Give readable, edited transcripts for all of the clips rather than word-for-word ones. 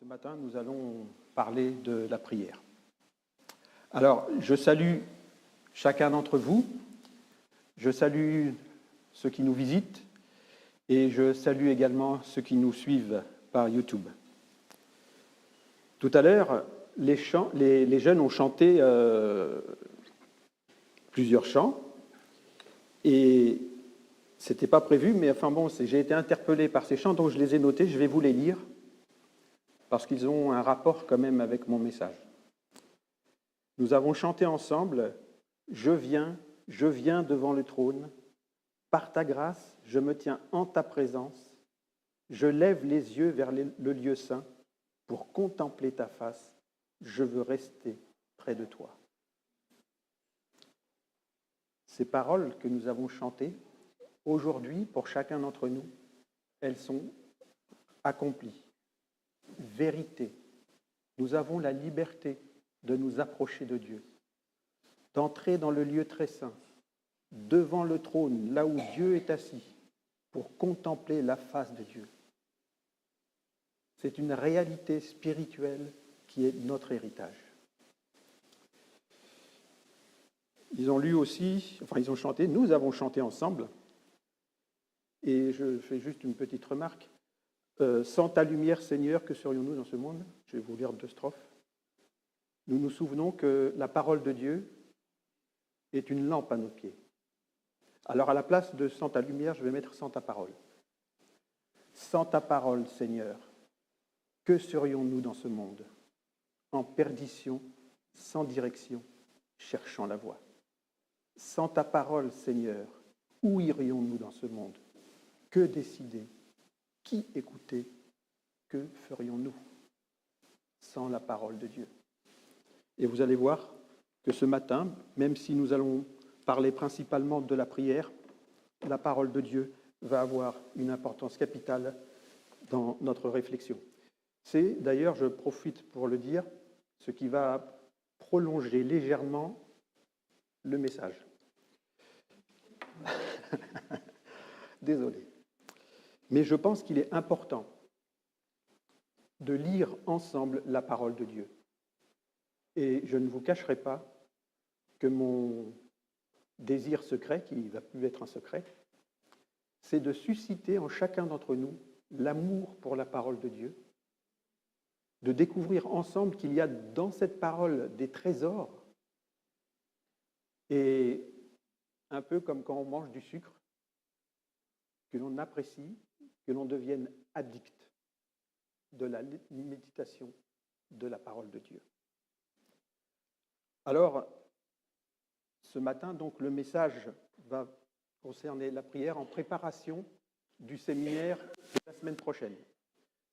matin, nous allons parler de la prière. Alors, je salue chacun d'entre vous, je salue ceux qui nous visitent et je salue également ceux qui nous suivent par YouTube. Tout à l'heure, les jeunes ont chanté plusieurs chants et c'était pas prévu, mais enfin bon, j'ai été interpellé par ces chants, donc je les ai notés, je vais vous les lire parce qu'ils ont un rapport quand même avec mon message. Nous avons chanté ensemble « Je viens devant le trône, par ta grâce, je me tiens en ta présence, je lève les yeux vers le lieu saint pour contempler ta face, je veux rester près de toi. » Ces paroles que nous avons chantées, aujourd'hui, pour chacun d'entre nous, elles sont accomplies. Vérité. Nous avons la liberté de nous approcher de Dieu, d'entrer dans le lieu très saint, devant le trône, là où Dieu est assis, pour contempler la face de Dieu. C'est une réalité spirituelle qui est notre héritage. Ils ont lu aussi, ils ont chanté, nous avons chanté ensemble, et je fais juste une petite remarque. Sans ta lumière, Seigneur, que serions-nous dans ce monde? Je vais vous lire 2 strophes. Nous nous souvenons que la parole de Dieu est une lampe à nos pieds. Alors à la place de sans ta lumière, je vais mettre sans ta parole. Sans ta parole, Seigneur, que serions-nous dans ce monde? En perdition, sans direction, cherchant la voie. Sans ta parole, Seigneur, où irions-nous dans ce monde? Que décider? Qui écouter? Que ferions-nous sans la parole de Dieu? Et vous allez voir que ce matin, même si nous allons parler principalement de la prière, la parole de Dieu va avoir une importance capitale dans notre réflexion. C'est d'ailleurs, je profite pour le dire, ce qui va prolonger légèrement le message. Désolé. Mais je pense qu'il est important de lire ensemble la parole de Dieu. Et je ne vous cacherai pas que mon désir secret, qui ne va plus être un secret, c'est de susciter en chacun d'entre nous l'amour pour la parole de Dieu, de découvrir ensemble qu'il y a dans cette parole des trésors, et un peu comme quand on mange du sucre, que l'on apprécie, que l'on devienne addict de la méditation de la parole de Dieu. Alors, ce matin, donc, le message va concerner la prière en préparation du séminaire de la semaine prochaine.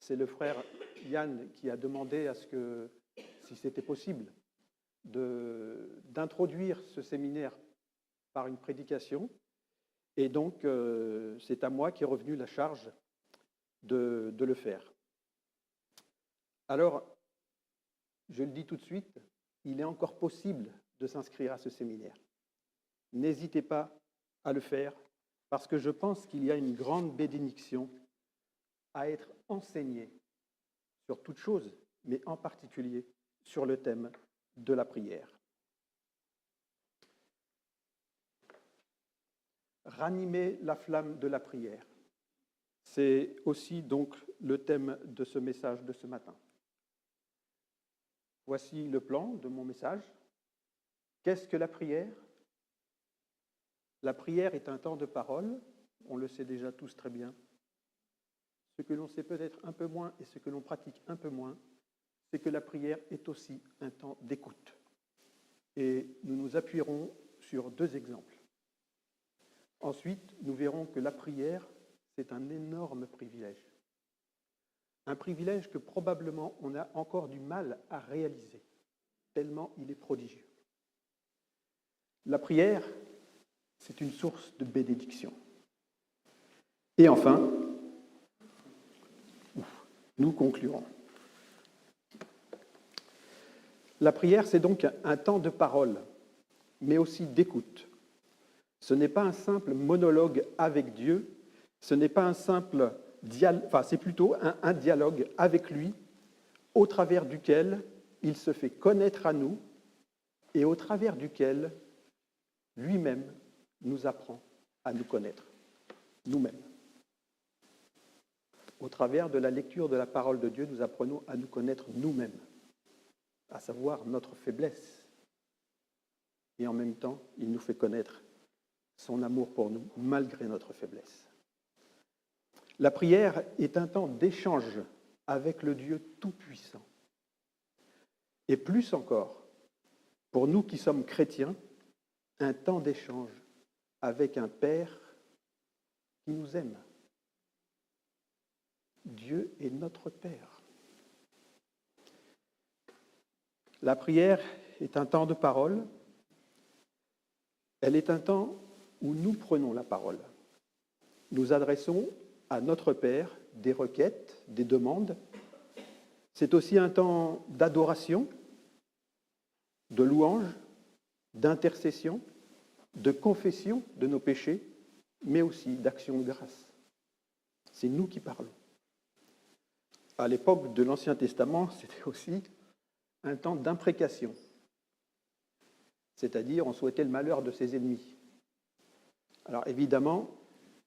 C'est le frère Yann qui a demandé à ce que, si c'était possible, d'introduire ce séminaire par une prédication. Et donc, c'est à moi qui est revenue la charge de le faire. Alors, je le dis tout de suite, il est encore possible de s'inscrire à ce séminaire. N'hésitez pas à le faire, parce que je pense qu'il y a une grande bénédiction à être enseigné sur toute chose, mais en particulier sur le thème de la prière. Ranimer la flamme de la prière. C'est aussi donc le thème de ce message de ce matin. Voici le plan de mon message. Qu'est-ce que la prière? La prière est un temps de parole, on le sait déjà tous très bien. Ce que l'on sait peut-être un peu moins et ce que l'on pratique un peu moins, c'est que la prière est aussi un temps d'écoute. Et nous nous appuierons sur 2 exemples. Ensuite, nous verrons que la prière, c'est un énorme privilège. Un privilège que probablement on a encore du mal à réaliser, tellement il est prodigieux. La prière, c'est une source de bénédiction. Et enfin, nous conclurons. La prière, c'est donc un temps de parole, mais aussi d'écoute. Ce n'est pas un simple monologue avec Dieu, ce n'est pas un simple dialogue, c'est plutôt un dialogue avec lui au travers duquel il se fait connaître à nous et au travers duquel lui-même nous apprend à nous connaître, nous-mêmes. Au travers de la lecture de la parole de Dieu, nous apprenons à nous connaître nous-mêmes, à savoir notre faiblesse. Et en même temps, il nous fait connaître son amour pour nous, malgré notre faiblesse. La prière est un temps d'échange avec le Dieu Tout-Puissant. Et plus encore, pour nous qui sommes chrétiens, un temps d'échange avec un Père qui nous aime. Dieu est notre Père. La prière est un temps de parole. Elle est un temps où nous prenons la parole. Nous adressons à notre Père des requêtes, des demandes. C'est aussi un temps d'adoration, de louange, d'intercession, de confession de nos péchés, mais aussi d'action de grâce. C'est nous qui parlons. À l'époque de l'Ancien Testament, c'était aussi un temps d'imprécation, c'est-à-dire on souhaitait le malheur de ses ennemis. Alors évidemment,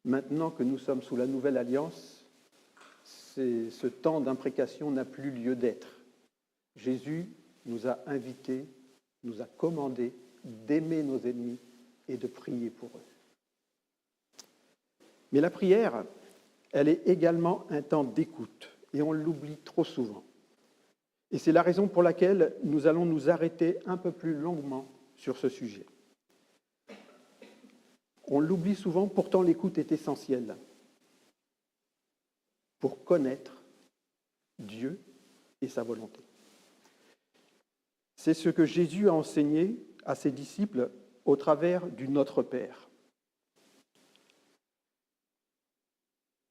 maintenant que nous sommes sous la nouvelle alliance, ce temps d'imprécation n'a plus lieu d'être. Jésus nous a invités, nous a commandé d'aimer nos ennemis et de prier pour eux. Mais la prière, elle est également un temps d'écoute, et on l'oublie trop souvent. Et c'est la raison pour laquelle nous allons nous arrêter un peu plus longuement sur ce sujet. On l'oublie souvent, pourtant l'écoute est essentielle pour connaître Dieu et sa volonté. C'est ce que Jésus a enseigné à ses disciples au travers du Notre Père.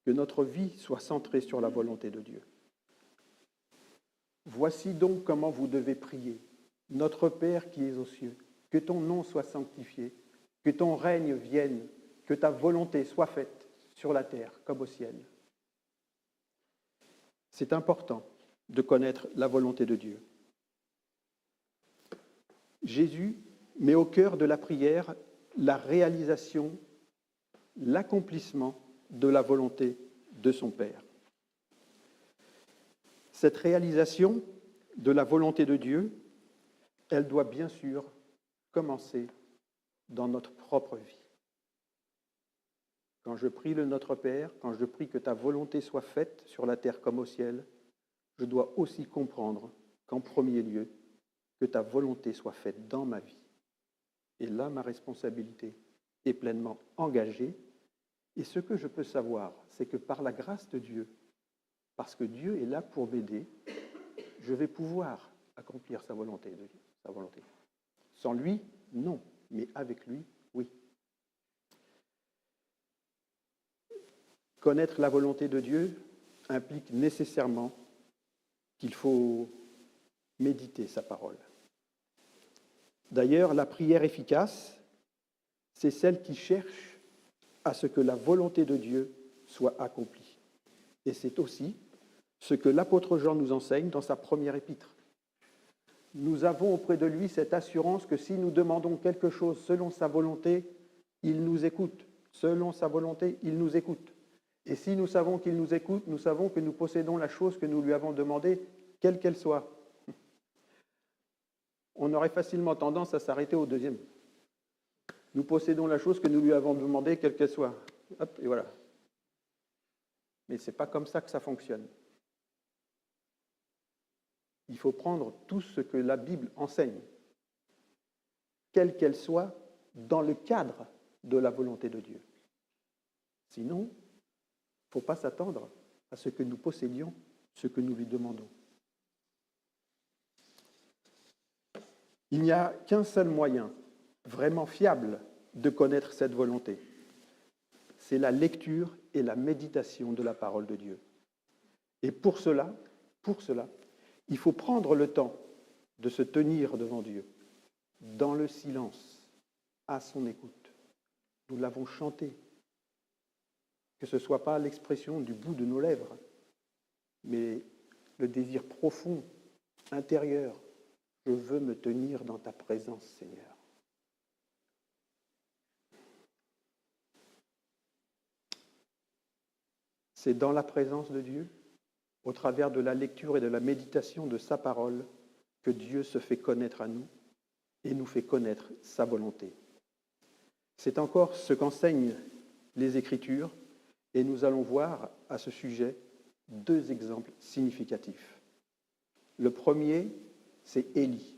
Que notre vie soit centrée sur la volonté de Dieu. Voici donc comment vous devez prier. Notre Père qui es aux cieux, que ton nom soit sanctifié, que ton règne vienne, que ta volonté soit faite sur la terre comme au ciel. C'est important de connaître la volonté de Dieu. Jésus met au cœur de la prière la réalisation, l'accomplissement de la volonté de son Père. Cette réalisation de la volonté de Dieu, elle doit bien sûr commencer dans notre propre vie. Quand je prie le Notre Père, quand je prie que ta volonté soit faite sur la terre comme au ciel, je dois aussi comprendre qu'en premier lieu, que ta volonté soit faite dans ma vie. Et là, ma responsabilité est pleinement engagée. Et ce que je peux savoir, c'est que par la grâce de Dieu, parce que Dieu est là pour m'aider, je vais pouvoir accomplir sa volonté de Dieu, sa volonté. Sans lui, non, mais avec lui, oui. Connaître la volonté de Dieu implique nécessairement qu'il faut méditer sa parole. D'ailleurs, la prière efficace, c'est celle qui cherche à ce que la volonté de Dieu soit accomplie. Et c'est aussi ce que l'apôtre Jean nous enseigne dans sa première épître. Nous avons auprès de lui cette assurance que si nous demandons quelque chose selon sa volonté, il nous écoute. Selon sa volonté, il nous écoute. Et si nous savons qu'il nous écoute, nous savons que nous possédons la chose que nous lui avons demandée, quelle qu'elle soit. On aurait facilement tendance à s'arrêter au deuxième. Nous possédons la chose que nous lui avons demandée, quelle qu'elle soit. Hop, et voilà. Mais ce n'est pas comme ça que ça fonctionne. Il faut prendre tout ce que la Bible enseigne, quelle qu'elle soit, dans le cadre de la volonté de Dieu. Sinon, il ne faut pas s'attendre à ce que nous possédions, ce que nous lui demandons. Il n'y a qu'un seul moyen vraiment fiable de connaître cette volonté. C'est la lecture et la méditation de la parole de Dieu. Et pour cela, il faut prendre le temps de se tenir devant Dieu, dans le silence, à son écoute. Nous l'avons chanté. Que ce ne soit pas l'expression du bout de nos lèvres, mais le désir profond, intérieur. Je veux me tenir dans ta présence, Seigneur. C'est dans la présence de Dieu, au travers de la lecture et de la méditation de sa parole, que Dieu se fait connaître à nous et nous fait connaître sa volonté. C'est encore ce qu'enseignent les Écritures, et nous allons voir à ce sujet 2 exemples significatifs. Le premier, c'est Élie.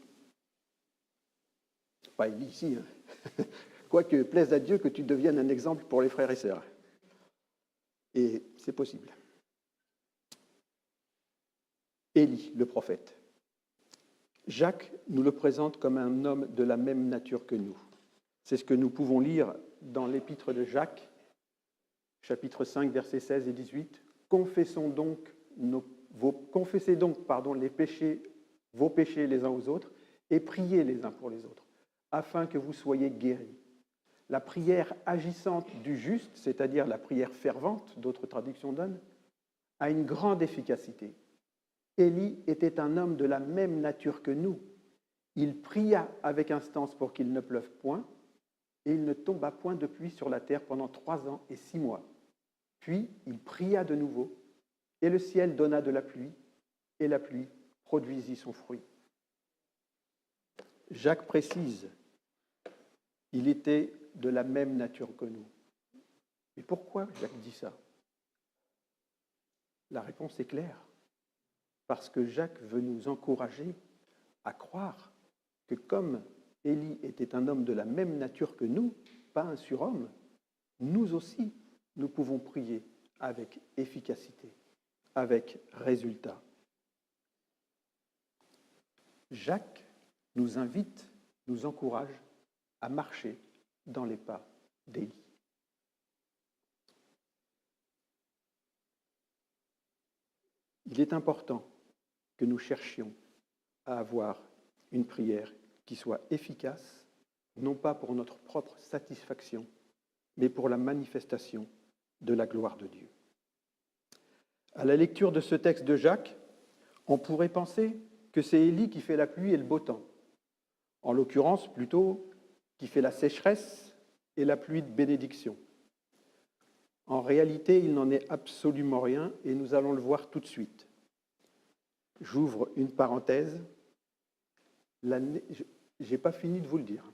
Pas Élie ici, hein. Quoique plaise à Dieu que tu deviennes un exemple pour les frères et sœurs. Et c'est possible. Élie, le prophète. Jacques nous le présente comme un homme de la même nature que nous. C'est ce que nous pouvons lire dans l'épître de Jacques, chapitre 5, versets 16 et 18. Confessez donc vos péchés les uns aux autres, et priez les uns pour les autres, afin que vous soyez guéris. La prière agissante du juste, c'est-à-dire la prière fervente, d'autres traductions donnent, a une grande efficacité. Élie était un homme de la même nature que nous. Il pria avec instance pour qu'il ne pleuve point, et il ne tomba point de pluie sur la terre pendant 3 ans et 6 mois. Puis il pria de nouveau, et le ciel donna de la pluie, et la pluie produisit son fruit. Jacques précise, il était de la même nature que nous. Mais pourquoi Jacques dit ça? La réponse est claire. Parce que Jacques veut nous encourager à croire que comme Élie était un homme de la même nature que nous, pas un surhomme, nous aussi, nous pouvons prier avec efficacité, avec résultat. Jacques nous invite, nous encourage à marcher dans les pas d'Élie. Il est important que nous cherchions à avoir une prière qui soit efficace, non pas pour notre propre satisfaction, mais pour la manifestation de la gloire de Dieu. À la lecture de ce texte de Jacques, on pourrait penser que c'est Élie qui fait la pluie et le beau temps. En l'occurrence, plutôt, qui fait la sécheresse et la pluie de bénédiction. En réalité, il n'en est absolument rien et nous allons le voir tout de suite. J'ouvre une parenthèse. Je n'ai pas fini de vous le dire.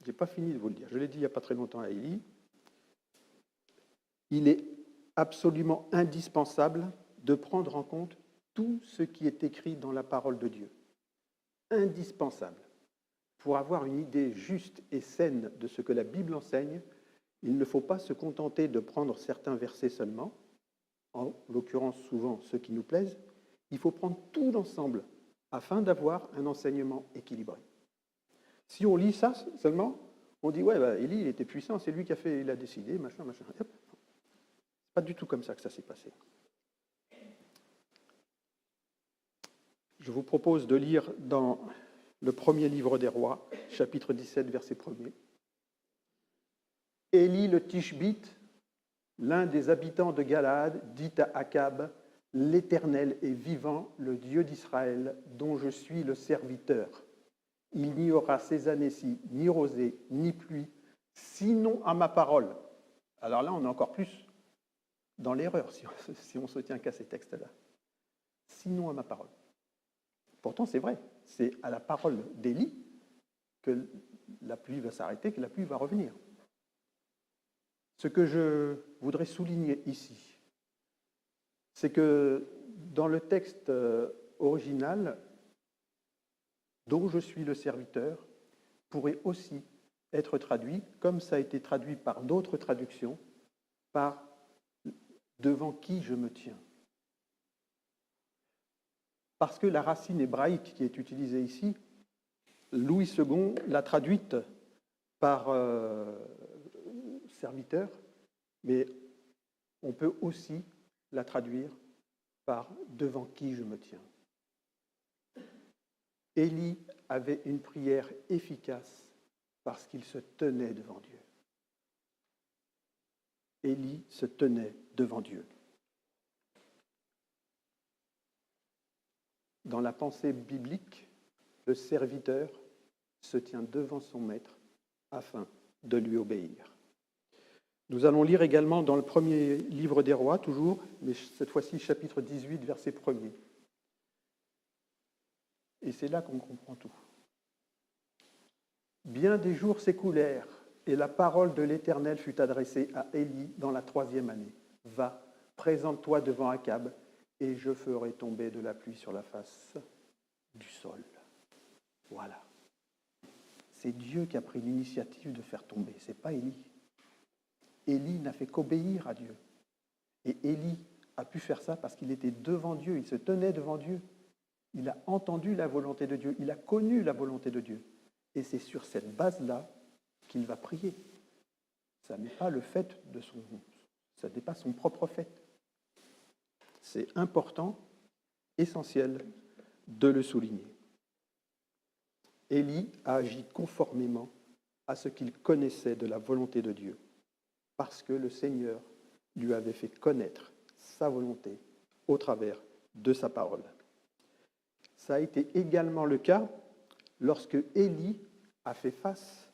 Je l'ai dit il n'y a pas très longtemps à Élie. Il est absolument indispensable de prendre en compte tout ce qui est écrit dans la parole de Dieu. Indispensable. Pour avoir une idée juste et saine de ce que la Bible enseigne, il ne faut pas se contenter de prendre certains versets seulement, en l'occurrence souvent ceux qui nous plaisent. Il faut prendre tout l'ensemble afin d'avoir un enseignement équilibré. Si on lit ça seulement, on dit ouais, Élie il était puissant, c'est lui qui a fait, il a décidé, machin. Hop. C'est pas du tout comme ça que ça s'est passé. Je vous propose de lire dans le premier livre des rois, chapitre 17, verset 1er. Élie le Tishbite, l'un des habitants de Galaad, dit à Akab, « L'Éternel est vivant, le Dieu d'Israël, dont je suis le serviteur. Il n'y aura ces années-ci ni rosée, ni pluie, sinon à ma parole. » Alors là, on est encore plus dans l'erreur si on se tient qu'à ces textes-là. Sinon à ma parole. Pourtant, c'est vrai, c'est à la parole d'Élie que la pluie va s'arrêter, que la pluie va revenir. Ce que je voudrais souligner ici, c'est que dans le texte original, dont je suis le serviteur, pourrait aussi être traduit, comme ça a été traduit par d'autres traductions, par devant qui je me tiens. Parce que la racine hébraïque qui est utilisée ici, Louis II l'a traduite par serviteur, mais on peut aussi la traduire par devant qui je me tiens. Élie avait une prière efficace parce qu'il se tenait devant Dieu. Élie se tenait devant Dieu. Dans la pensée biblique, le serviteur se tient devant son maître afin de lui obéir. Nous allons lire également dans le premier livre des rois, toujours, mais cette fois-ci chapitre 18, verset 1er. Et c'est là qu'on comprend tout. Bien des jours s'écoulèrent, et la parole de l'Éternel fut adressée à Élie dans la 3e année. Va, présente-toi devant Akab, et je ferai tomber de la pluie sur la face du sol. Voilà. C'est Dieu qui a pris l'initiative de faire tomber, ce n'est pas Élie. Élie n'a fait qu'obéir à Dieu. Et Élie a pu faire ça parce qu'il était devant Dieu, il se tenait devant Dieu. Il a entendu la volonté de Dieu, il a connu la volonté de Dieu. Et c'est sur cette base-là qu'il va prier. Ça n'est pas le fait de ça n'est pas son propre fait. C'est important, essentiel de le souligner. Élie a agi conformément à ce qu'il connaissait de la volonté de Dieu, parce que le Seigneur lui avait fait connaître sa volonté au travers de sa parole. Ça a été également le cas lorsque Élie a fait face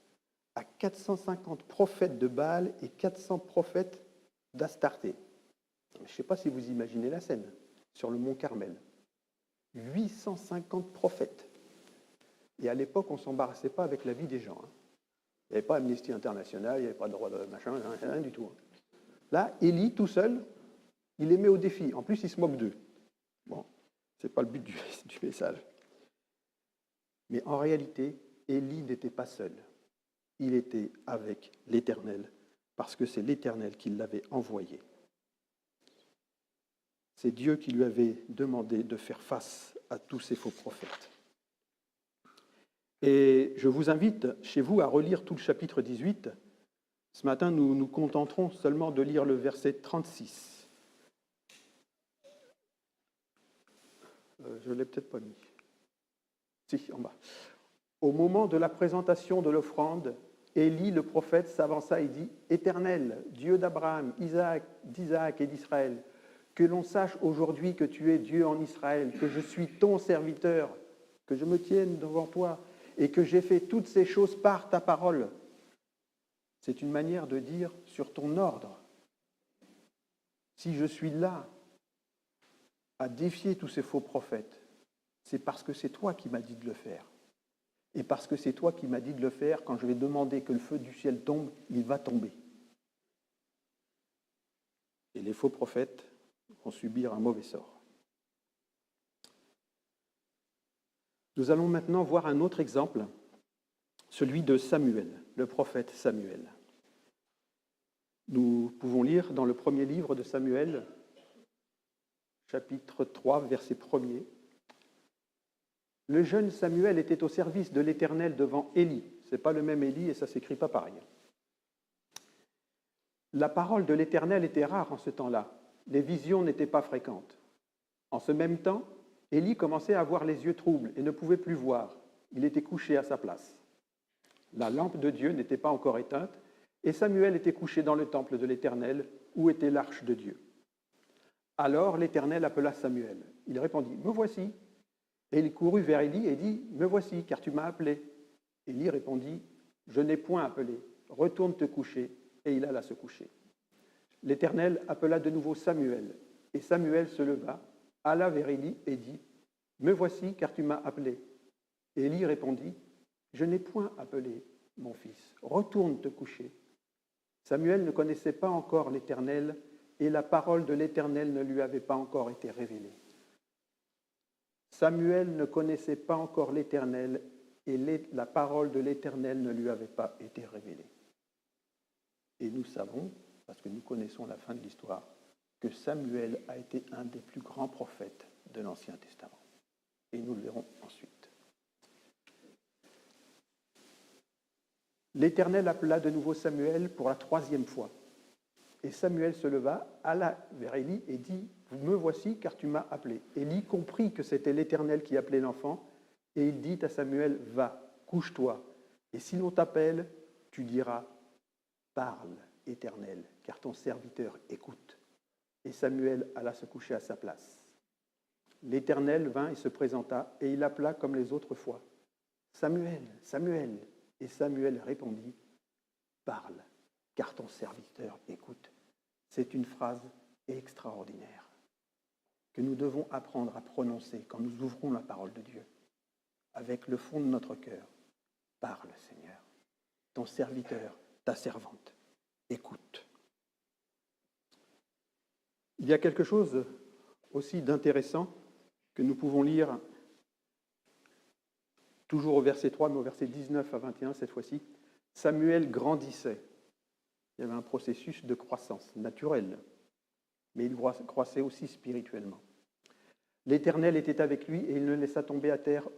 à 450 prophètes de Baal et 400 prophètes d'Astarté. Je ne sais pas si vous imaginez la scène, sur le mont Carmel. 850 prophètes. Et à l'époque, on ne s'embarrassait pas avec la vie des gens. Il n'y avait pas Amnesty International, il n'y avait pas de droit de machin, rien du tout. Là, Élie, tout seul, il les met au défi. En plus, il se moque d'eux. Bon, ce n'est pas le but du message. Mais en réalité, Élie n'était pas seul. Il était avec l'Éternel, parce que c'est l'Éternel qui l'avait envoyé. C'est Dieu qui lui avait demandé de faire face à tous ces faux prophètes. Et je vous invite chez vous à relire tout le chapitre 18. Ce matin, nous nous contenterons seulement de lire le verset 36. Je ne l'ai peut-être pas mis. Si, en bas. Au moment de la présentation de l'offrande, Élie, le prophète, s'avança et dit « Éternel, Dieu d'Abraham, d'Isaac et d'Israël, que l'on sache aujourd'hui que tu es Dieu en Israël, que je suis ton serviteur, que je me tienne devant toi et que j'ai fait toutes ces choses par ta parole. » C'est une manière de dire sur ton ordre. Si je suis là à défier tous ces faux prophètes, c'est parce que c'est toi qui m'as dit de le faire. Et parce que c'est toi qui m'as dit de le faire, quand je vais demander que le feu du ciel tombe, il va tomber. Et les faux prophètes vont subir un mauvais sort. Nous allons maintenant voir un autre exemple, celui de Samuel, le prophète Samuel. Nous pouvons lire dans le premier livre de Samuel, chapitre 3, verset 1er. Le jeune Samuel était au service de l'Éternel devant Élie. Ce n'est pas le même Élie et ça ne s'écrit pas pareil. La parole de l'Éternel était rare en ce temps-là. Les visions n'étaient pas fréquentes. En ce même temps, Élie commençait à avoir les yeux troubles et ne pouvait plus voir. Il était couché à sa place. La lampe de Dieu n'était pas encore éteinte et Samuel était couché dans le temple de l'Éternel où était l'arche de Dieu. Alors l'Éternel appela Samuel. Il répondit « Me voici ». Et il courut vers Élie et dit « Me voici, car tu m'as appelé. » Élie répondit « Je n'ai point appelé. Retourne te coucher. » Et il alla se coucher. L'Éternel appela de nouveau Samuel. Et Samuel se leva, alla vers Élie et dit « Me voici, car tu m'as appelé. » Et Élie répondit « Je n'ai point appelé, mon fils. Retourne te coucher. » Samuel ne connaissait pas encore l'Éternel, et la parole de l'Éternel ne lui avait pas encore été révélée. Samuel ne connaissait pas encore l'Éternel et la parole de l'Éternel ne lui avait pas été révélée. Et nous savons, parce que nous connaissons la fin de l'histoire, que Samuel a été un des plus grands prophètes de l'Ancien Testament. Et nous le verrons ensuite. L'Éternel appela de nouveau Samuel pour la 3e fois. Et Samuel se leva, alla vers Élie et dit « Me voici, car tu m'as appelé. » Élie comprit que c'était l'Éternel qui appelait l'enfant, et il dit à Samuel « Va, couche-toi, et si l'on t'appelle, tu diras « Parle, Éternel, car ton serviteur écoute. » Et Samuel alla se coucher à sa place. l'Éternel vint et se présenta, et il appela comme les autres fois. Samuel, Samuel. Et Samuel répondit, parle, car ton serviteur écoute. C'est une phrase extraordinaire que nous devons apprendre à prononcer quand nous ouvrons la parole de Dieu, avec le fond de notre cœur. Parle, Seigneur, ton serviteur, ta servante, écoute. Il y a quelque chose aussi d'intéressant que nous pouvons lire toujours au verset 3, mais au verset 19 à 21 cette fois-ci. Samuel grandissait. Il y avait un processus de croissance naturelle, mais il croissait aussi spirituellement. L'Éternel était avec lui et il ne laissa tomber à terre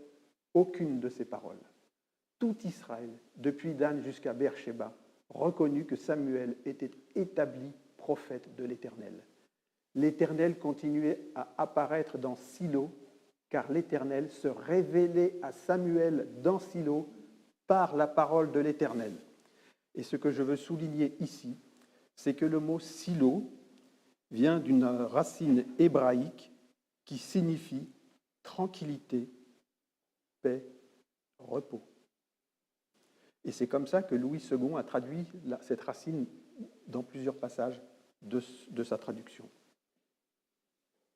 aucune de ses paroles. Tout Israël, depuis Dan jusqu'à Beersheba, reconnut que Samuel était établi prophète de l'Éternel. L'Éternel continuait à apparaître dans Silo, car l'Éternel se révélait à Samuel dans Silo par la parole de l'Éternel. Et ce que je veux souligner ici, c'est que le mot Silo vient d'une racine hébraïque qui signifie tranquillité, paix, repos. Et c'est comme ça que Louis II a traduit cette racine dans plusieurs passages de sa traduction.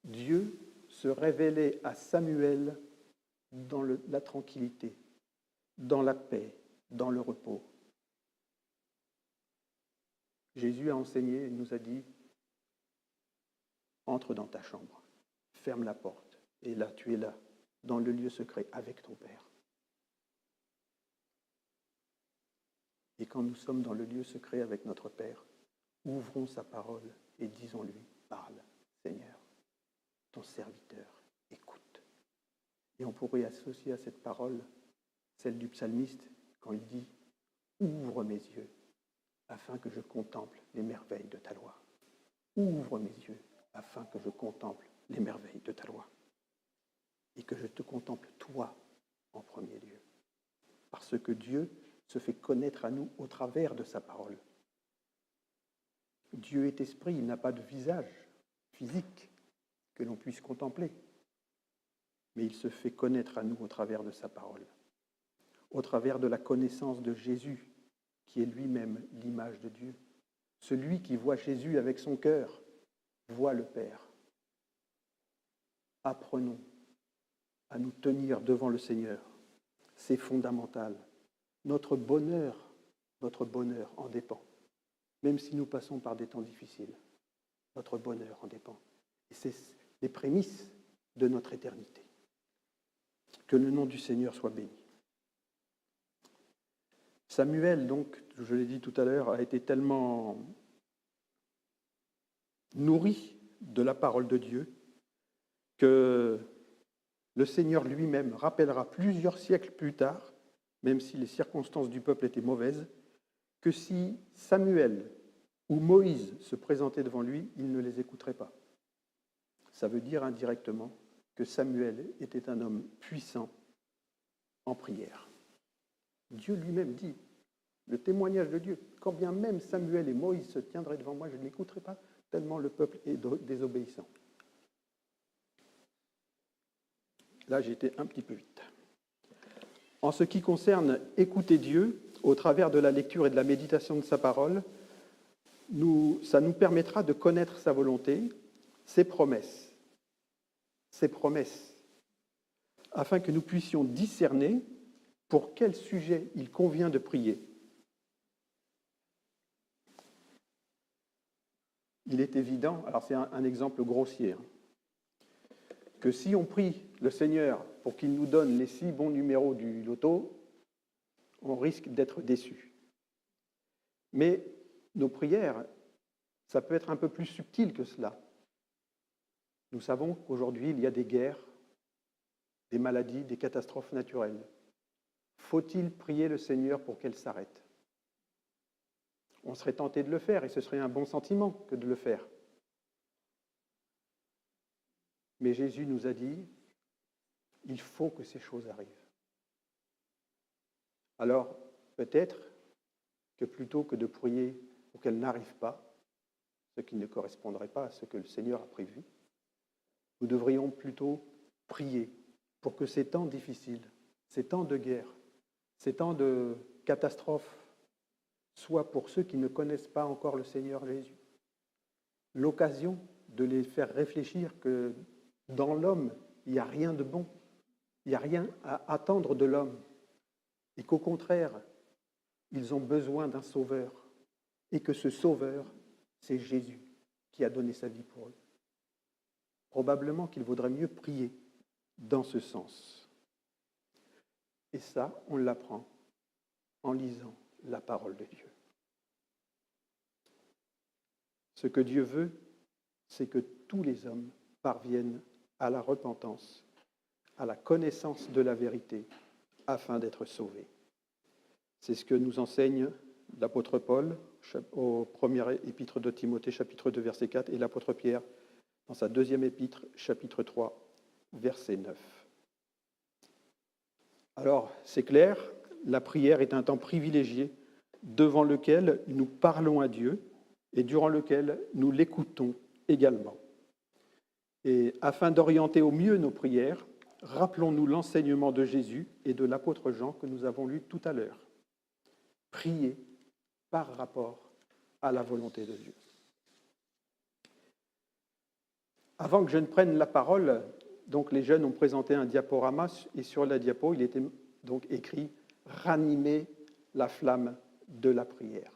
Dieu se révélait à Samuel dans la tranquillité, dans la paix, dans le repos. Jésus a enseigné et nous a dit « Entre dans ta chambre, ferme la porte, et là, tu es là, dans le lieu secret, avec ton Père. » Et quand nous sommes dans le lieu secret avec notre Père, ouvrons sa parole et disons-lui « Parle, Seigneur, ton serviteur écoute. » Et on pourrait associer à cette parole celle du psalmiste quand il dit « Ouvre mes yeux afin que je contemple les merveilles de ta loi. Ouvre mes yeux afin que je contemple les merveilles de ta loi. Et que je te contemple toi en premier lieu. Parce que Dieu se fait connaître à nous au travers de sa parole. Dieu est esprit, il n'a pas de visage physique que l'on puisse contempler. Mais il se fait connaître à nous au travers de sa parole. Au travers de la connaissance de Jésus, qui est lui-même l'image de Dieu. Celui qui voit Jésus avec son cœur voit le Père. Apprenons à nous tenir devant le Seigneur. C'est fondamental. Notre bonheur en dépend. Même si nous passons par des temps difficiles, notre bonheur en dépend. Et c'est les prémices de notre éternité. Que le nom du Seigneur soit béni. Samuel, donc, je l'ai dit tout à l'heure, a été tellement nourri de la parole de Dieu que le Seigneur lui-même rappellera plusieurs siècles plus tard, même si les circonstances du peuple étaient mauvaises, que si Samuel ou Moïse se présentaient devant lui, il ne les écouterait pas. Ça veut dire indirectement que Samuel était un homme puissant en prière. Dieu lui-même dit, le témoignage de Dieu, quand bien même Samuel et Moïse se tiendraient devant moi, je ne l'écouterai pas, tellement le peuple est désobéissant. Là, j'ai été un petit peu vite. En ce qui concerne écouter Dieu, au travers de la lecture et de la méditation de sa parole, ça nous permettra de connaître sa volonté, ses promesses, afin que nous puissions discerner pour quel sujet il convient de prier. Il est évident, alors c'est un exemple grossier, que si on prie le Seigneur pour qu'il nous donne les 6 bons numéros du loto, on risque d'être déçu. Mais nos prières, ça peut être un peu plus subtil que cela. Nous savons qu'aujourd'hui, il y a des guerres, des maladies, des catastrophes naturelles. Faut-il prier le Seigneur pour qu'elles s'arrêtent ? On serait tenté de le faire et ce serait un bon sentiment que de le faire. Mais Jésus nous a dit, il faut que ces choses arrivent. Alors, peut-être que plutôt que de prier pour qu'elles n'arrivent pas, ce qui ne correspondrait pas à ce que le Seigneur a prévu, nous devrions plutôt prier pour que ces temps difficiles, ces temps de guerre, ces temps de catastrophe soient pour ceux qui ne connaissent pas encore le Seigneur Jésus l'occasion de les faire réfléchir que dans l'homme, il n'y a rien de bon, il n'y a rien à attendre de l'homme, et qu'au contraire, ils ont besoin d'un sauveur, et que ce sauveur, c'est Jésus qui a donné sa vie pour eux. Probablement qu'il vaudrait mieux prier dans ce sens. Et ça, on l'apprend en lisant la parole de Dieu. Ce que Dieu veut, c'est que tous les hommes parviennent à la repentance, à la connaissance de la vérité, afin d'être sauvés. C'est ce que nous enseigne l'apôtre Paul au premier épître de Timothée, chapitre 2, verset 4, et l'apôtre Pierre dans sa deuxième épître, chapitre 3, verset 9. Alors, c'est clair, la prière est un temps privilégié devant lequel nous parlons à Dieu et durant lequel nous l'écoutons également. Et afin d'orienter au mieux nos prières, rappelons-nous l'enseignement de Jésus et de l'apôtre Jean que nous avons lu tout à l'heure. Prier par rapport à la volonté de Dieu. Avant que je ne prenne la parole, donc les jeunes ont présenté un diaporama et sur la diapo, il était donc écrit « Ranimer la flamme de la prière ».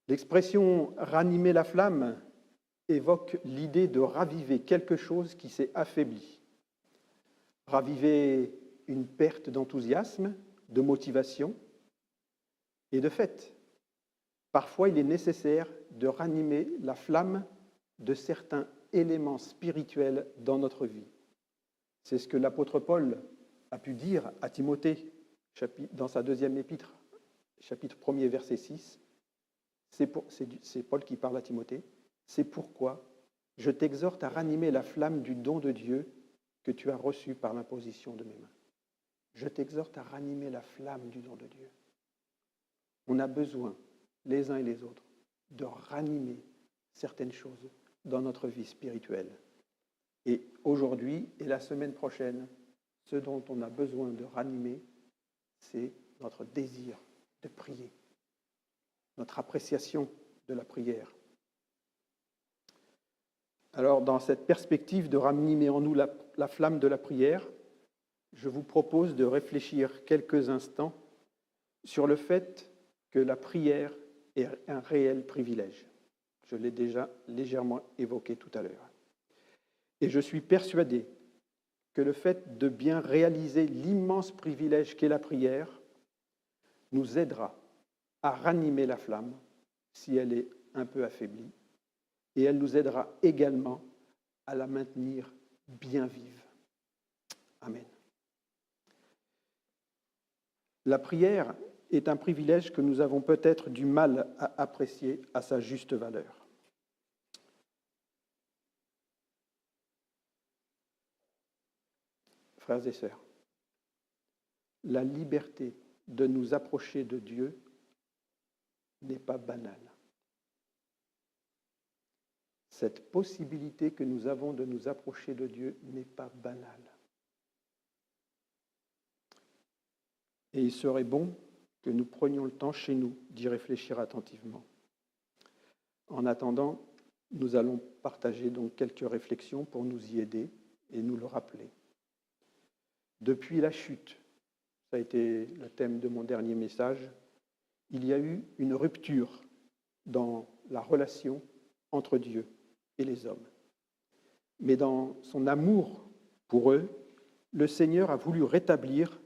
L'expression « ranimer la flamme » évoque l'idée de raviver quelque chose qui s'est affaibli. Raviver une perte d'enthousiasme, de motivation. Et de fait, parfois il est nécessaire de ranimer la flamme de certains éléments spirituels dans notre vie. C'est ce que l'apôtre Paul a pu dire à Timothée dans sa deuxième épître, chapitre 1er, verset 6. C'est Paul qui parle à Timothée. C'est pourquoi je t'exhorte à ranimer la flamme du don de Dieu que tu as reçu par l'imposition de mes mains. Je t'exhorte à ranimer la flamme du don de Dieu. On a besoin, les uns et les autres, de ranimer certaines choses dans notre vie spirituelle. Et aujourd'hui et la semaine prochaine, ce dont on a besoin de ranimer, c'est notre désir de prier, notre appréciation de la prière. Alors, dans cette perspective de ranimer en nous la flamme de la prière, je vous propose de réfléchir quelques instants sur le fait que la prière est un réel privilège. Je l'ai déjà légèrement évoqué tout à l'heure. Et je suis persuadé que le fait de bien réaliser l'immense privilège qu'est la prière nous aidera à ranimer la flamme si elle est un peu affaiblie, et elle nous aidera également à la maintenir bien vive. Amen. La prière est un privilège que nous avons peut-être du mal à apprécier à sa juste valeur. Frères et sœurs, la liberté de nous approcher de Dieu n'est pas banale. Cette possibilité que nous avons de nous approcher de Dieu n'est pas banale. Et il serait bon que nous prenions le temps chez nous d'y réfléchir attentivement. En attendant, nous allons partager donc quelques réflexions pour nous y aider et nous le rappeler. Depuis la chute, ça a été le thème de mon dernier message, il y a eu une rupture dans la relation entre Dieu et les hommes. Mais dans son amour pour eux, le Seigneur a voulu rétablir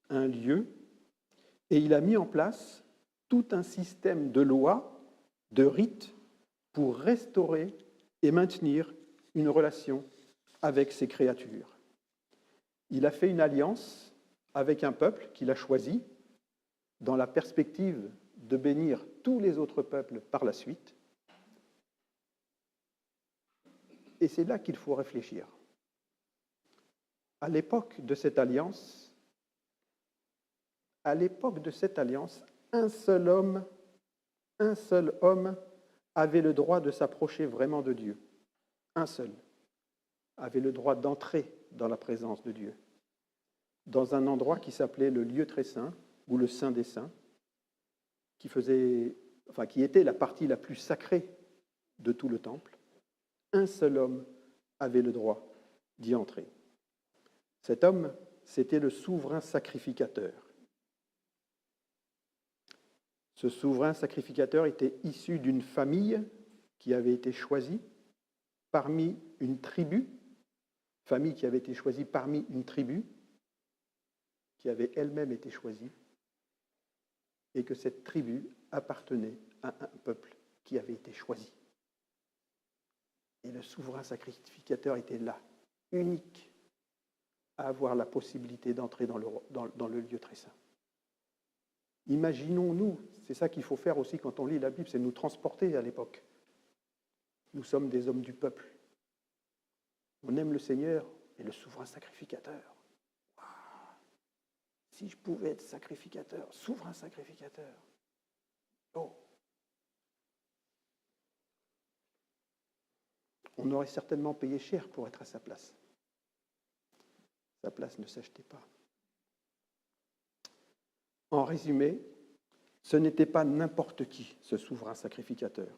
un lieu et il a mis en place tout un système de lois, de rites, pour restaurer et maintenir une relation avec ses créatures. Il a fait une alliance avec un peuple qu'il a choisi dans la perspective de bénir tous les autres peuples par la suite. Et c'est là qu'il faut réfléchir. À l'époque de cette alliance, un seul homme avait le droit de s'approcher vraiment de Dieu. Un seul. avait le droit d'entrer dans la présence de Dieu, dans un endroit qui s'appelait le lieu très saint, ou le Saint des Saints, qui était la partie la plus sacrée de tout le temple. Un seul homme avait le droit d'y entrer. Cet homme, c'était le souverain sacrificateur. Ce souverain sacrificateur était issu d'une famille qui avait été choisie parmi une tribu, famille qui avait été choisie parmi une tribu qui avait elle-même été choisie, et que cette tribu appartenait à un peuple qui avait été choisi. Et le souverain sacrificateur était là, unique, à avoir la possibilité d'entrer dans le lieu très saint. Imaginons-nous, c'est ça qu'il faut faire aussi quand on lit la Bible, c'est nous transporter à l'époque. Nous sommes des hommes du peuple. On aime le Seigneur et le souverain sacrificateur. Waouh. Si je pouvais être sacrificateur, souverain sacrificateur. Oh. On aurait certainement payé cher pour être à sa place. Sa place ne s'achetait pas. En résumé, ce n'était pas n'importe qui, ce souverain sacrificateur.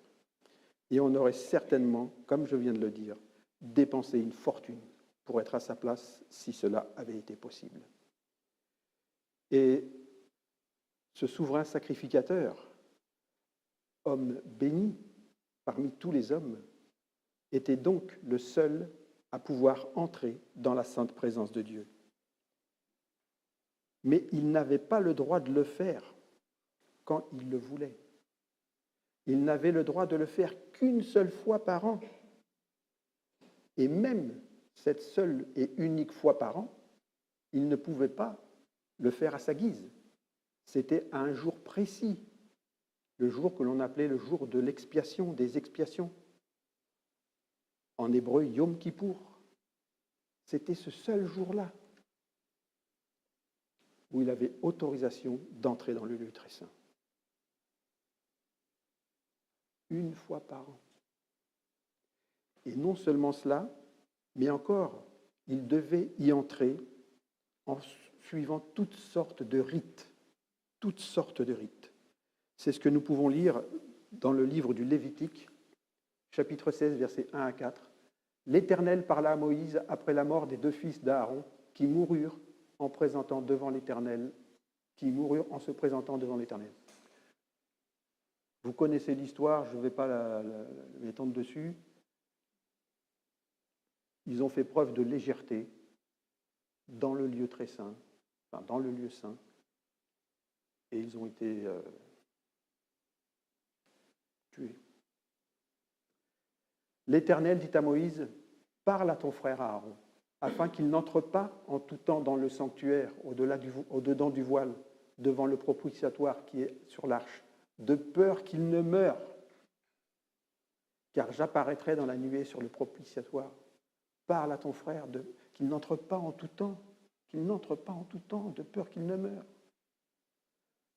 Et on aurait certainement, comme je viens de le dire, dépensé une fortune pour être à sa place si cela avait été possible. Et ce souverain sacrificateur, homme béni parmi tous les hommes, était donc le seul à pouvoir entrer dans la sainte présence de Dieu. Mais il n'avait pas le droit de le faire quand il le voulait. Il n'avait le droit de le faire qu'une seule fois par an. Et même cette seule et unique fois par an, il ne pouvait pas le faire à sa guise. C'était à un jour précis, le jour que l'on appelait le jour de l'expiation, des expiations. En hébreu, Yom Kippour. C'était ce seul jour-là où il avait autorisation d'entrer dans le lieu très saint. Une fois par an. Et non seulement cela, mais encore, il devait y entrer en suivant toutes sortes de rites. Toutes sortes de rites. C'est ce que nous pouvons lire dans le livre du Lévitique, chapitre 16, versets 1 à 4. L'Éternel parla à Moïse après la mort des deux fils d'Aaron qui moururent en se présentant devant l'Éternel. Vous connaissez l'histoire, je ne vais pas m'étendre dessus. Ils ont fait preuve de légèreté dans le lieu très saint, dans le lieu saint, et ils ont été tués. L'Éternel dit à Moïse, « Parle à ton frère Aaron, afin qu'il n'entre pas en tout temps dans le sanctuaire, au-dedans du voile, devant le propitiatoire qui est sur l'arche, de peur qu'il ne meure, car j'apparaîtrai dans la nuée sur le propitiatoire. Parle à ton frère qu'il n'entre pas en tout temps, de peur qu'il ne meure.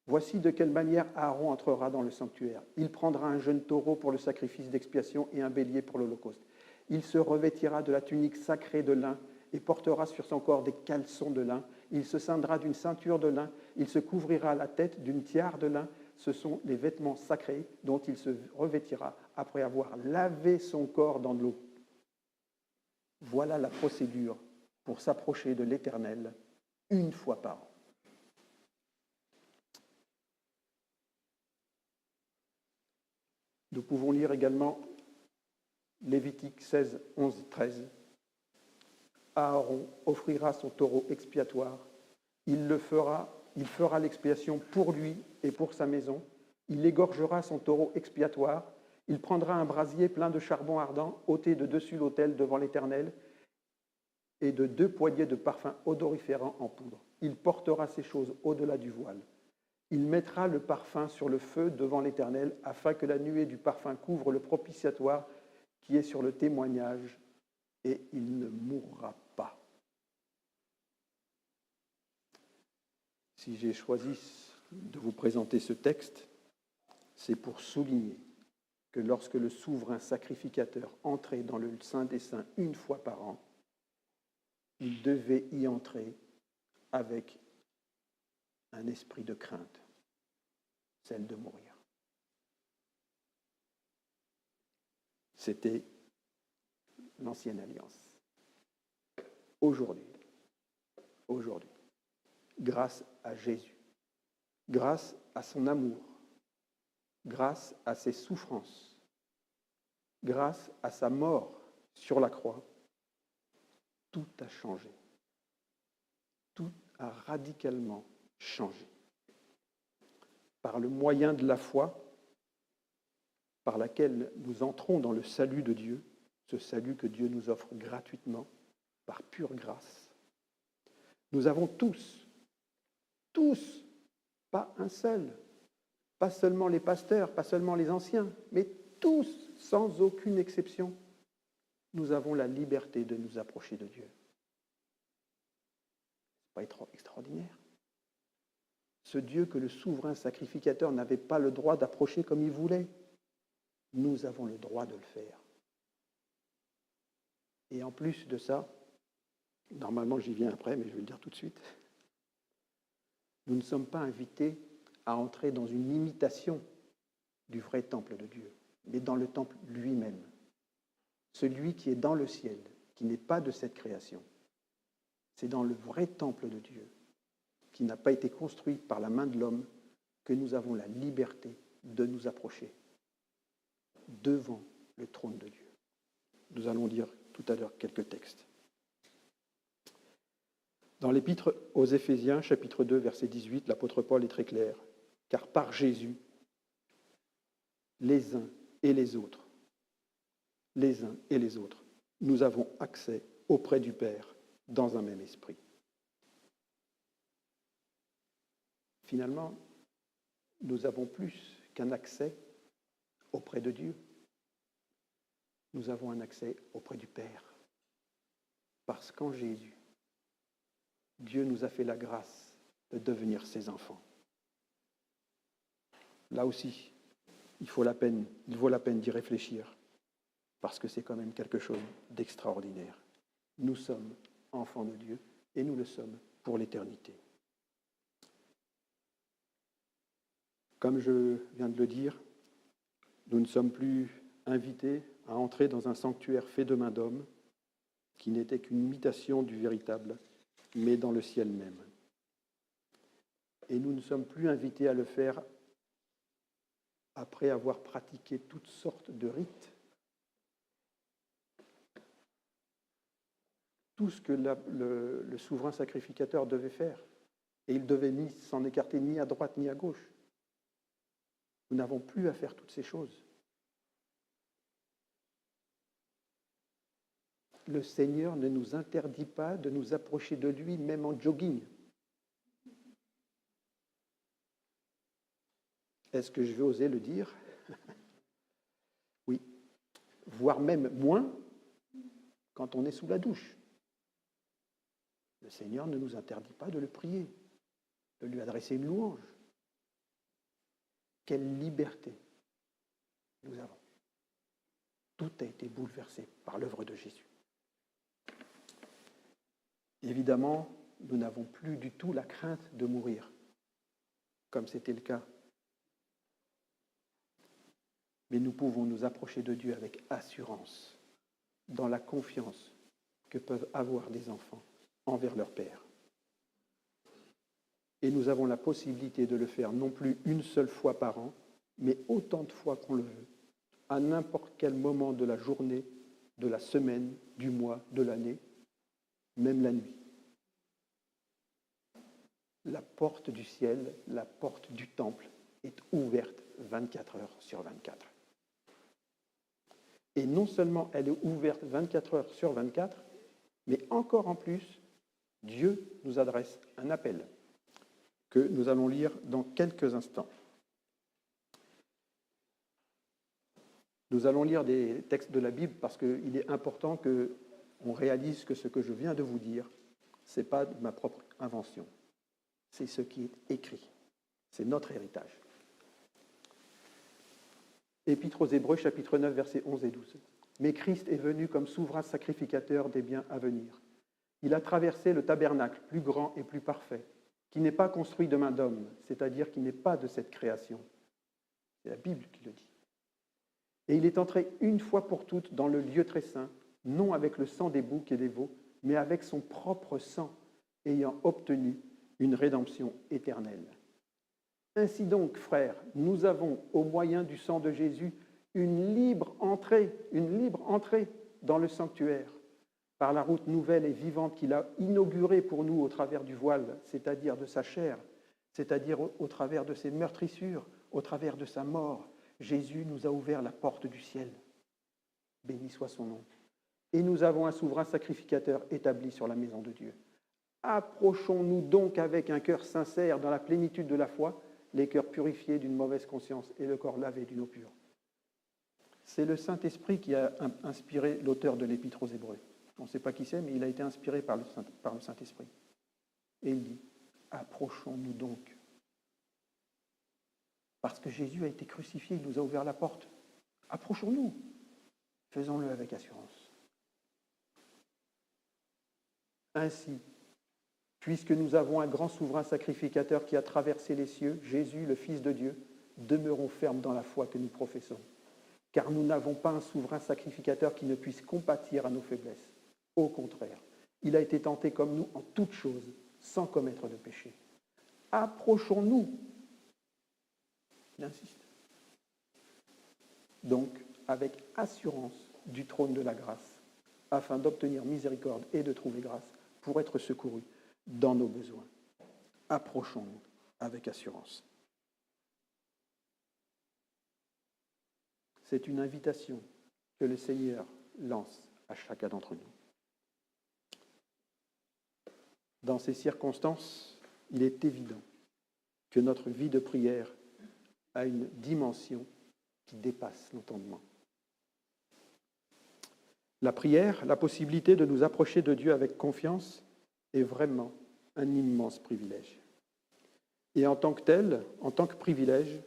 Voici de quelle manière Aaron entrera dans le sanctuaire. Il prendra un jeune taureau pour le sacrifice d'expiation et un bélier pour l'holocauste. Il se revêtira de la tunique sacrée de lin et portera sur son corps des caleçons de lin. Il se ceindra d'une ceinture de lin. Il se couvrira la tête d'une tiare de lin. Ce sont les vêtements sacrés dont il se revêtira après avoir lavé son corps dans de l'eau. Voilà la procédure pour s'approcher de l'Éternel une fois par an. Nous pouvons lire également Lévitique 16, 11, 13. Aaron offrira son taureau expiatoire. Il fera l'expiation pour lui et pour sa maison. Il égorgera son taureau expiatoire. Il prendra un brasier plein de charbon ardent, ôté de dessus l'autel devant l'Éternel, et de 2 poignets de parfum odoriférant en poudre. Il portera ces choses au-delà du voile. Il mettra le parfum sur le feu devant l'Éternel, afin que la nuée du parfum couvre le propitiatoire qui est sur le témoignage, et il ne mourra pas. Si j'ai choisi de vous présenter ce texte, c'est pour souligner que lorsque le souverain sacrificateur entrait dans le Saint des Saints une fois par an, il devait y entrer avec un esprit de crainte, celle de mourir. C'était l'ancienne alliance. Aujourd'hui, grâce à Jésus, grâce à son amour, grâce à ses souffrances, grâce à sa mort sur la croix, tout a changé. Tout a radicalement changé. Par le moyen de la foi, par laquelle nous entrons dans le salut de Dieu, ce salut que Dieu nous offre gratuitement, par pure grâce, nous avons tous, pas un seul, pas seulement les pasteurs, pas seulement les anciens, mais tous, sans aucune exception, nous avons la liberté de nous approcher de Dieu. Ce n'est pas extraordinaire? Ce Dieu que le souverain sacrificateur n'avait pas le droit d'approcher comme il voulait, nous avons le droit de le faire. Et en plus de ça, normalement j'y viens après, mais je vais le dire tout de suite, nous ne sommes pas invités à entrer dans une imitation du vrai temple de Dieu, mais dans le temple lui-même. Celui qui est dans le ciel, qui n'est pas de cette création. C'est dans le vrai temple de Dieu, qui n'a pas été construit par la main de l'homme, que nous avons la liberté de nous approcher devant le trône de Dieu. Nous allons lire tout à l'heure quelques textes. Dans l'épître aux Éphésiens, chapitre 2, verset 18, l'apôtre Paul est très clair. « Car par Jésus, les uns et les autres, nous avons accès auprès du Père dans un même esprit. » Finalement, nous avons plus qu'un accès auprès de Dieu. Nous avons un accès auprès du Père. Parce qu'en Jésus, Dieu nous a fait la grâce de devenir ses enfants. Là aussi, il vaut la peine d'y réfléchir, parce que c'est quand même quelque chose d'extraordinaire. Nous sommes enfants de Dieu, et nous le sommes pour l'éternité. Comme je viens de le dire, nous ne sommes plus invités à entrer dans un sanctuaire fait de main d'homme, qui n'était qu'une imitation du véritable, mais dans le ciel même. Et nous ne sommes plus invités à le faire après avoir pratiqué toutes sortes de rites. Tout ce que le souverain sacrificateur devait faire. Et il devait ni s'en écarter ni à droite ni à gauche. Nous n'avons plus à faire toutes ces choses. Le Seigneur ne nous interdit pas de nous approcher de lui, même en jogging. Est-ce que je vais oser le dire? Oui. Voire même moins quand on est sous la douche. Le Seigneur ne nous interdit pas de le prier, de lui adresser une louange. Quelle liberté nous avons. Tout a été bouleversé par l'œuvre de Jésus. Évidemment, nous n'avons plus du tout la crainte de mourir, comme c'était le cas. Mais nous pouvons nous approcher de Dieu avec assurance, dans la confiance que peuvent avoir des enfants envers leur Père. Et nous avons la possibilité de le faire non plus une seule fois par an, mais autant de fois qu'on le veut, à n'importe quel moment de la journée, de la semaine, du mois, de l'année, même la nuit. La porte du ciel, la porte du temple est ouverte 24 heures sur 24. Et non seulement elle est ouverte 24 heures sur 24, mais encore en plus, Dieu nous adresse un appel que nous allons lire dans quelques instants. Nous allons lire des textes de la Bible parce qu'il est important qu'on réalise que ce que je viens de vous dire, ce n'est pas de ma propre invention. C'est ce qui est écrit. C'est notre héritage. Épître aux Hébreux, chapitre 9, versets 11 et 12. « Mais Christ est venu comme souverain sacrificateur des biens à venir, Il a traversé le tabernacle, plus grand et plus parfait, qui n'est pas construit de main d'homme, c'est-à-dire qui n'est pas de cette création. C'est la Bible qui le dit. Et il est entré une fois pour toutes dans le lieu très saint, non avec le sang des boucs et des veaux, mais avec son propre sang, ayant obtenu une rédemption éternelle. Ainsi donc, frères, nous avons, au moyen du sang de Jésus, une libre entrée dans le sanctuaire, par la route nouvelle et vivante qu'il a inaugurée pour nous au travers du voile, c'est-à-dire de sa chair, c'est-à-dire au travers de ses meurtrissures, au travers de sa mort. Jésus nous a ouvert la porte du ciel. Béni soit son nom. Et nous avons un souverain sacrificateur établi sur la maison de Dieu. Approchons-nous donc avec un cœur sincère dans la plénitude de la foi, les cœurs purifiés d'une mauvaise conscience et le corps lavé d'une eau pure. C'est le Saint-Esprit qui a inspiré l'auteur de l'Épître aux Hébreux. On ne sait pas qui c'est, mais il a été inspiré par le Saint-Esprit. Et il dit, approchons-nous donc. Parce que Jésus a été crucifié, il nous a ouvert la porte. Approchons-nous. Faisons-le avec assurance. Ainsi, puisque nous avons un grand souverain sacrificateur qui a traversé les cieux, Jésus, le Fils de Dieu, demeurons fermes dans la foi que nous professons. Car nous n'avons pas un souverain sacrificateur qui ne puisse compatir à nos faiblesses. Au contraire, il a été tenté comme nous en toutes choses, sans commettre de péché. Approchons-nous. Il insiste. Donc, avec assurance du trône de la grâce, afin d'obtenir miséricorde et de trouver grâce pour être secourus dans nos besoins. Approchons-nous avec assurance. C'est une invitation que le Seigneur lance à chacun d'entre nous. Dans ces circonstances, il est évident que notre vie de prière a une dimension qui dépasse l'entendement. La prière, la possibilité de nous approcher de Dieu avec confiance, est vraiment un immense privilège. Et en tant que tel, en tant que privilège,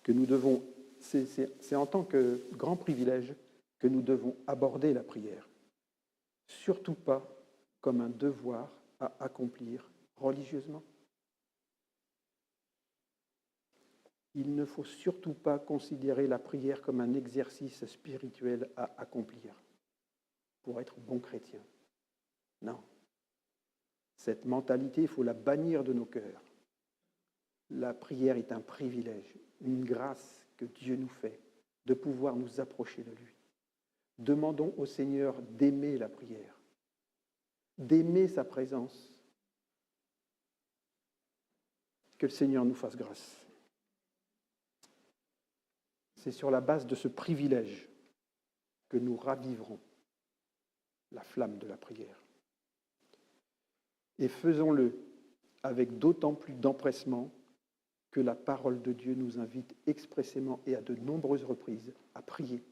que nous devons, c'est en tant que grand privilège que nous devons aborder la prière. Surtout pas comme un devoir à accomplir religieusement. Il ne faut surtout pas considérer la prière comme un exercice spirituel à accomplir pour être bon chrétien. Non. Cette mentalité, il faut la bannir de nos cœurs. La prière est un privilège, une grâce que Dieu nous fait de pouvoir nous approcher de lui. Demandons au Seigneur d'aimer la prière, d'aimer sa présence. Que le Seigneur nous fasse grâce. C'est sur la base de ce privilège que nous raviverons la flamme de la prière. Et faisons-le avec d'autant plus d'empressement que la parole de Dieu nous invite expressément et à de nombreuses reprises à prier.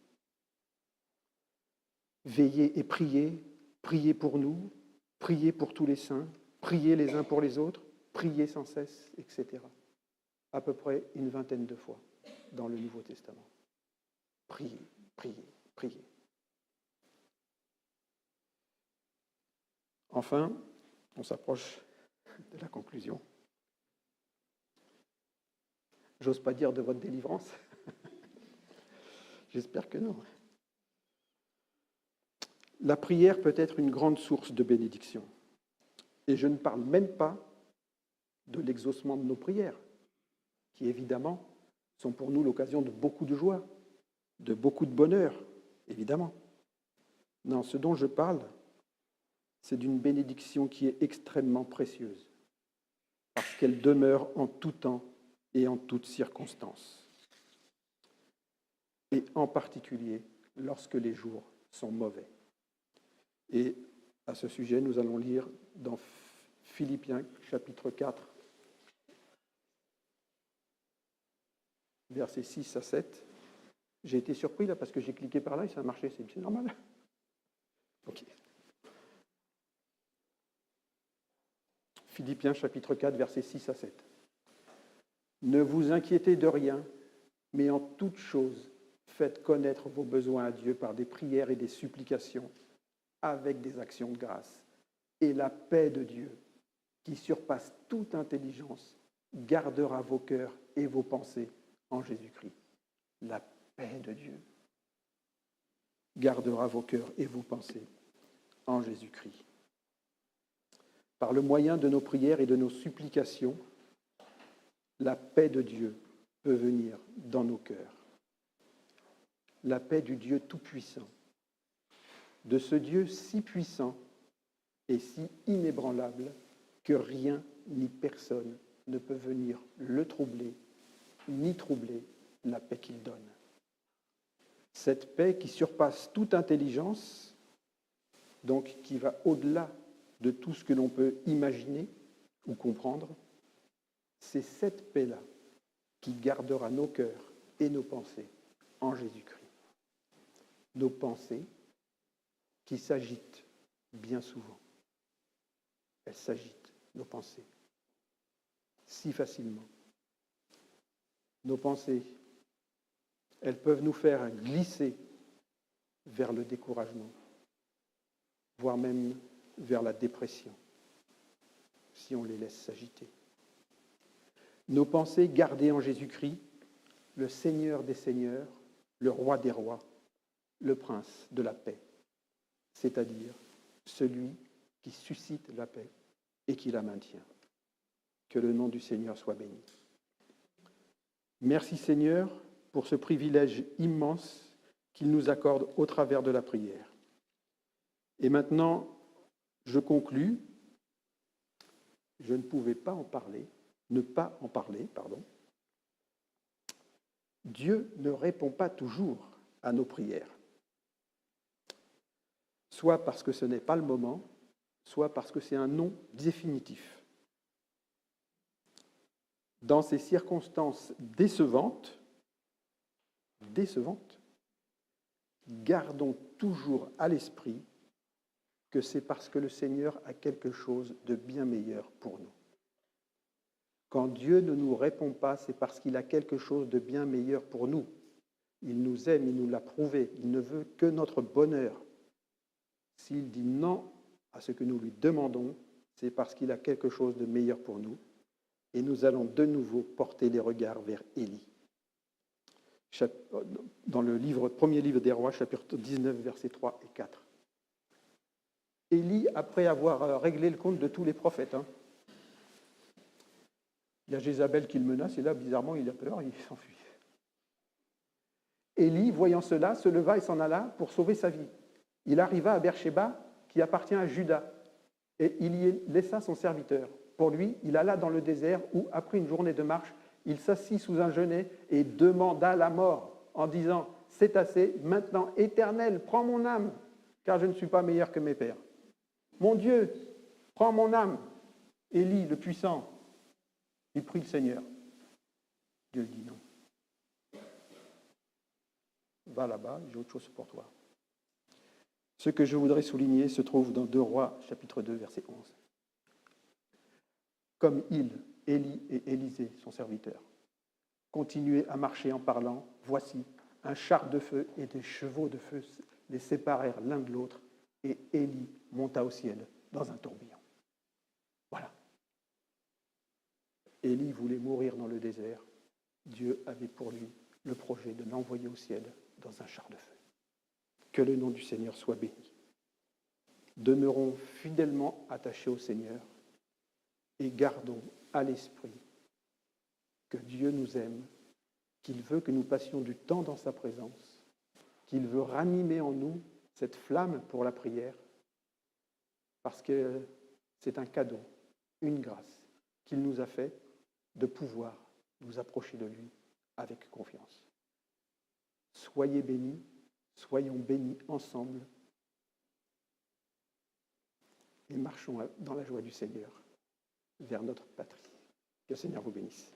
Veillez et priez, priez pour nous, priez pour tous les saints, priez les uns pour les autres, priez sans cesse, etc. À peu près une vingtaine de fois dans le Nouveau Testament. Priez, priez, priez. Enfin, on s'approche de la conclusion. J'ose pas dire de votre délivrance. J'espère que non. La prière peut être une grande source de bénédiction. Et je ne parle même pas de l'exaucement de nos prières, qui évidemment sont pour nous l'occasion de beaucoup de joie, de beaucoup de bonheur, évidemment. Non, ce dont je parle, c'est d'une bénédiction qui est extrêmement précieuse, parce qu'elle demeure en tout temps et en toutes circonstances, et en particulier lorsque les jours sont mauvais. Et à ce sujet, nous allons lire dans Philippiens, chapitre 4, versets 6 à 7. J'ai été surpris là parce que j'ai cliqué par là et ça a marché, c'est normal. Ok. Philippiens, chapitre 4, versets 6 à 7. Ne vous inquiétez de rien, mais en toute chose, faites connaître vos besoins à Dieu par des prières et des supplications, avec des actions de grâce. Et la paix de Dieu, qui surpasse toute intelligence, gardera vos cœurs et vos pensées en Jésus-Christ. La paix de Dieu gardera vos cœurs et vos pensées en Jésus-Christ. Par le moyen de nos prières et de nos supplications, la paix de Dieu peut venir dans nos cœurs. La paix du Dieu Tout-Puissant, de ce Dieu si puissant et si inébranlable que rien ni personne ne peut venir le troubler, ni troubler la paix qu'il donne. Cette paix qui surpasse toute intelligence, donc qui va au-delà de tout ce que l'on peut imaginer ou comprendre, c'est cette paix-là qui gardera nos cœurs et nos pensées en Jésus-Christ. Nos pensées qui s'agitent bien souvent. Elles s'agitent, nos pensées, si facilement. Nos pensées, elles peuvent nous faire glisser vers le découragement, voire même vers la dépression, si on les laisse s'agiter. Nos pensées gardées en Jésus-Christ, le Seigneur des Seigneurs, le Roi des Rois, le Prince de la paix, c'est-à-dire celui qui suscite la paix et qui la maintient. Que le nom du Seigneur soit béni. Merci Seigneur pour ce privilège immense qu'il nous accorde au travers de la prière. Et maintenant, je conclus. Je ne pouvais pas en parler, ne pas en parler, pardon. Dieu ne répond pas toujours à nos prières. Soit parce que ce n'est pas le moment, soit parce que c'est un non définitif. Dans ces circonstances décevantes, gardons toujours à l'esprit que c'est parce que le Seigneur a quelque chose de bien meilleur pour nous. Quand Dieu ne nous répond pas, c'est parce qu'il a quelque chose de bien meilleur pour nous. Il nous aime, il nous l'a prouvé, il ne veut que notre bonheur. S'il dit non à ce que nous lui demandons, c'est parce qu'il a quelque chose de meilleur pour nous. Et nous allons de nouveau porter les regards vers Élie. Dans le premier livre des Rois, chapitre 19, versets 3 et 4. Élie, après avoir réglé le compte de tous les prophètes, il y a Jézabel qui le menace, et là, bizarrement, il a peur, il s'enfuit. Élie, voyant cela, se leva et s'en alla pour sauver sa vie. Il arriva à Beersheba, qui appartient à Juda, et il y laissa son serviteur. Pour lui, il alla dans le désert où, après une journée de marche, il s'assit sous un genêt et demanda la mort en disant « C'est assez, maintenant, Éternel, prends mon âme, car je ne suis pas meilleur que mes pères. Mon Dieu, prends mon âme. » Élie, le puissant, il prie le Seigneur. Dieu dit non. Va là-bas, j'ai autre chose pour toi. Ce que je voudrais souligner se trouve dans 2 Rois, chapitre 2, verset 11. Comme Élie et Élisée, son serviteur, continuaient à marcher en parlant, voici, un char de feu et des chevaux de feu les séparèrent l'un de l'autre, et Élie monta au ciel dans un tourbillon. Voilà. Élie voulait mourir dans le désert. Dieu avait pour lui le projet de l'envoyer au ciel dans un char de feu. Que le nom du Seigneur soit béni. Demeurons fidèlement attachés au Seigneur et gardons à l'esprit que Dieu nous aime, qu'il veut que nous passions du temps dans sa présence, qu'il veut ranimer en nous cette flamme pour la prière, parce que c'est un cadeau, une grâce qu'il nous a fait de pouvoir nous approcher de lui avec confiance. Soyez bénis, soyons bénis ensemble et marchons dans la joie du Seigneur vers notre patrie. Que le Seigneur vous bénisse.